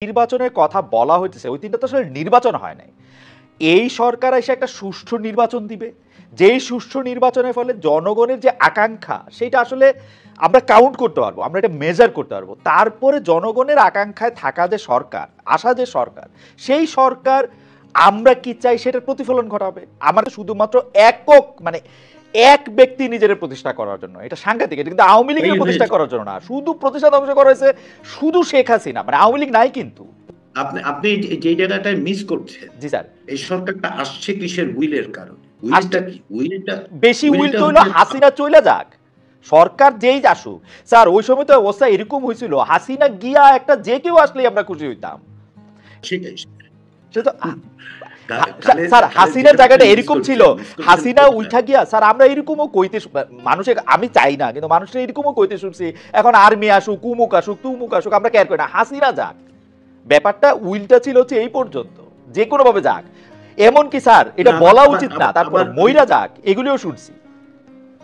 নির্বাচনের কথা বলা হইতেছে, ওই তিনটা তো আসলে নির্বাচন হয় নাই। এই সরকার এসে একটা সুষ্ঠু নির্বাচন দিবে, যেই সুষ্ঠু নির্বাচনের ফলে জনগণের যে আকাঙ্ক্ষা সেটা আসলে আমরা কাউন্ট করতে পারবো, আমরা এটা মেজার করতে পারবো। তারপরে জনগণের আকাঙ্ক্ষায় থাকা যে সরকার, আসা যে সরকার, সেই সরকার আমরা কি চাই সেটার প্রতিফলন ঘটাবে। আমার শুধুমাত্র একক মানে এক ব্যক্তি নিজের প্রতিষ্ঠা করার জন্য, এটা সাংঘাতিক। এটা কিন্তু আওয়ামী লীগের প্রতিষ্ঠা করার জন্য না, শুধু প্রতিষ্ঠা ধ্বংস করা হয়েছে শুধু শেখ হাসিনা, মানে আওয়ামী লীগ নাই কিন্তু। আপনি যে জায়গাটায় মিস করছেন, জি স্যার, এই সরকারটা আসছে কিসের উইলের কারণে? বেশি উইল তো হলো হাসিনা চলে যাক, সরকার যেই আসুক। স্যার ওই সময় তো অবস্থা এরকম হয়েছিল, হাসিনা গিয়া একটা যে কেউ আসলেই আমরা খুশি হইতাম। স্যার হাসিনার জায়গাটা এরকম ছিল, হাসিনা উঠা গিয়া স্যার আমরা এরকমও কইতে মানুষের, আমি চাই না কিন্তু মানুষের এরকমও কইতে শুনছি এখন আর্মি আসুক, উমুক আসুক, তুমুক আসুক, আমরা কেয়ার করি না, হাসিনা যাক। ব্যাপারটা উইলটা ছিল হচ্ছে এই পর্যন্ত, যে কোনো ভাবে যাক। এমন কি স্যার এটা বলা উচিত না তারপর মইরা যাক, এগুলিও শুনছি।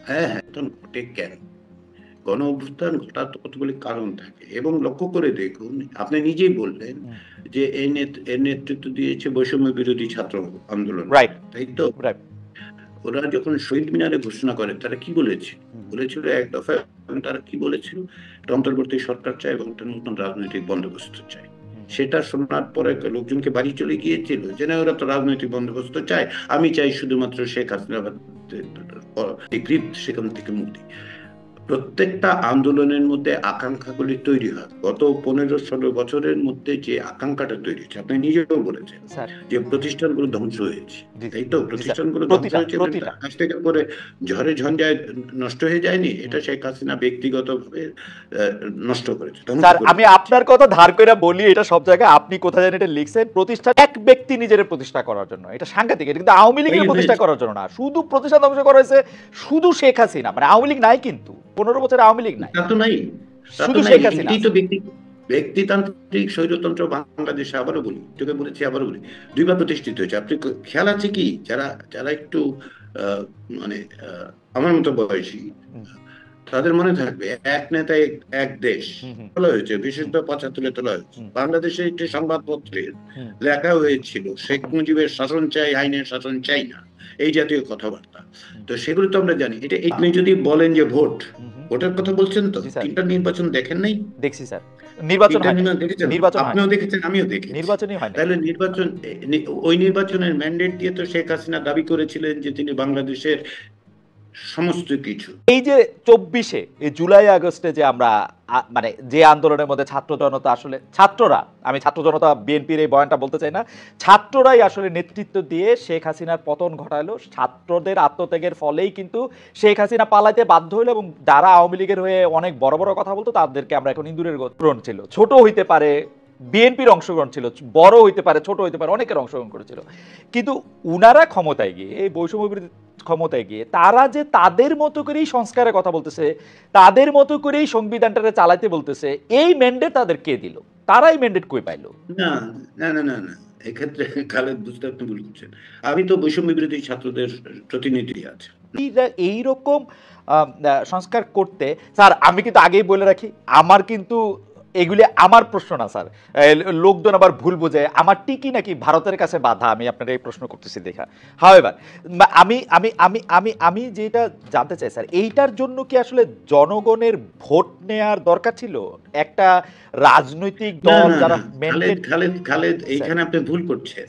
হ্যাঁ হ্যাঁ, ঠিক কেন গণ অভ্যুত্থান ঘটার কতগুলি কারণ থাকে, এবং লক্ষ্য করে দেখুন, আপনি নিজেই বললেন যে এর নেতৃত্ব দিয়েছে বৈষম্য বিরোধী ছাত্র আন্দোলন, তাই তো? ওরা যখন শহীদ মিনারে ঘোষণা করে তারা কি বলেছিল এক দফায়, তারা কি বলেছিল? অন্তর্বর্তী সরকার চায় এবং একটা নতুন রাজনৈতিক বন্দোবস্ত চায়। সেটা শোনার পরে লোকজনকে বাড়ি চলে গিয়েছিল যে না, ওরা তো রাজনৈতিক বন্দোবস্ত চায়, আমি চাই শুধুমাত্র শেখ হাসিনা সেখান থেকে মুক্তি। প্রত্যেকটা আন্দোলনের মধ্যে আকাঙ্ক্ষাগুলি তৈরি হয়। গত 15-16 বছরের মধ্যে যে আকাঙ্ক্ষাটা তৈরি হয়েছে, আপনি নিজেও বলেছেন যে প্রতিষ্ঠানগুলো ধ্বংস হয়েছে, তাই তো? প্রতিষ্ঠানগুলো ধ্বংস হয়েছে, আকাশ থেকে পরে ঝড়ে ঝঞ্ঝায় নষ্ট হয়ে যায়নি, এটা শেখ হাসিনা ব্যক্তিগতভাবে নষ্ট করেছে। আমি আপনার কথা ধার করে বলি, এটা সব জায়গায় আপনি কোথায় জানেন এটা লিখছেন, প্রতিষ্ঠান এক ব্যক্তি নিজের প্রতিষ্ঠা করার জন্য, এটা সাংঘাতিক। এটা কিন্তু আওয়ামী লীগের প্রতিষ্ঠা করার জন্য না, শুধু প্রতিষ্ঠান ধ্বংস করা হয়েছে শুধু শেখ হাসিনা, মানে আওয়ামী লীগ নাই কিন্তু, 15 বছর আওয়ামী লীগ নাই, শুধু শেখ হাসিনা। ব্যক্তিতান্ত্রিক স্বৈরতন্ত্র বাংলাদেশে, আবারও বলি, তোকে বলেছি আবারও বলি, দুইবার প্রতিষ্ঠিত হয়েছে। আপনি খেয়াল আছে কি, যারা একটু মানে আমার মতো বয়সী, তাদের মনে থাকবে এক নেতা এক দেশ তোলা হয়েছে, বিশেষত 75-এ তোলা হয়েছে। বাংলাদেশে একটি সংবাদপত্রে লেখা হয়েছিল শেখ মুজিবের শাসন চাই, আইনের শাসন চাই না, এই জাতীয় কথাবার্তা। তো সেগুলো তো আমরা জানি। এটা আপনি যদি বলেন যে ভোটের কথা বলছেন, তো তিনটা নির্বাচন দেখেন নাই? দেখছি স্যার, নির্বাচন আপনিও দেখেছেন, আমিও দেখি, নির্বাচনই হয় না। তাহলে ওই নির্বাচনের ম্যান্ডেট দিয়ে তো শেখ হাসিনা দাবি করেছিলেন যে তিনি বাংলাদেশের সমস্ত কিছু। এই যে 24-এ জুলাই আগস্টে যে আমরা মানে যে আন্দোলনের মধ্যে ছাত্র জনতা, আসলে ছাত্ররা, আমি ছাত্র জনতা বিএনপির এই বয়ানটা বলতে চাই না, ছাত্ররাই আসলে নেতৃত্ব দিয়ে শেখ হাসিনার পতন ঘটালো। ছাত্রদের আত্মত্যাগের ফলেই কিন্তু শেখ হাসিনা পালাইতে বাধ্য হইল, এবং যারা আওয়ামী লীগের হয়ে অনেক বড় বড় কথা বলতো তাদেরকে আমরা এখন ইন্দুরের গ্রহণ ছিল। ছোট হইতে পারে, বিএনপির অংশগ্রহণ ছিল, বড় হইতে পারে, ছোট হইতে পারে, অনেকের অংশগ্রহণ করেছিল। কিন্তু উনারা ক্ষমতায় গিয়ে, এই বৈষম্য বিরোধী ক্ষমতায় গিয়ে তারা যে তাদের মতো করেই সংস্কারের কথা বলতেছে, তাদের মতো করেই সংবিধানটাকে চালাইতে বলতেছে, এই ম্যান্ডেট তাদের কে দিল? তারাই ম্যান্ডেট কই পাইলো? না না না না না, এক্ষেত্রে খালেদ বুঝতে আপনি ভুল করছেন। আমি তো বৈষম্য বিরোধী ছাত্রদের প্রতিনিধি আছে। এইরকম সংস্কার করতে স্যার, আমি কিন্তু আগেই বলে রাখি, আমার কিন্তু এগুলি আমার প্রশ্ন না স্যার, লোকজন আবার ভুল বোঝে আমার টিকি নাকি ভারতের কাছে বাধা, আমি আপনার এই প্রশ্ন করতেছি দেখা। হাওয়েভার আমি আমি আমি আমি আমি যেটা জানতে চাই স্যার, এইটার জন্য কি আসলে জনগণের ভোট নেয়ার দরকার ছিল? একটা রাজনৈতিক দল যারা খালেদ এইখানে আপনি ভুল করছেন।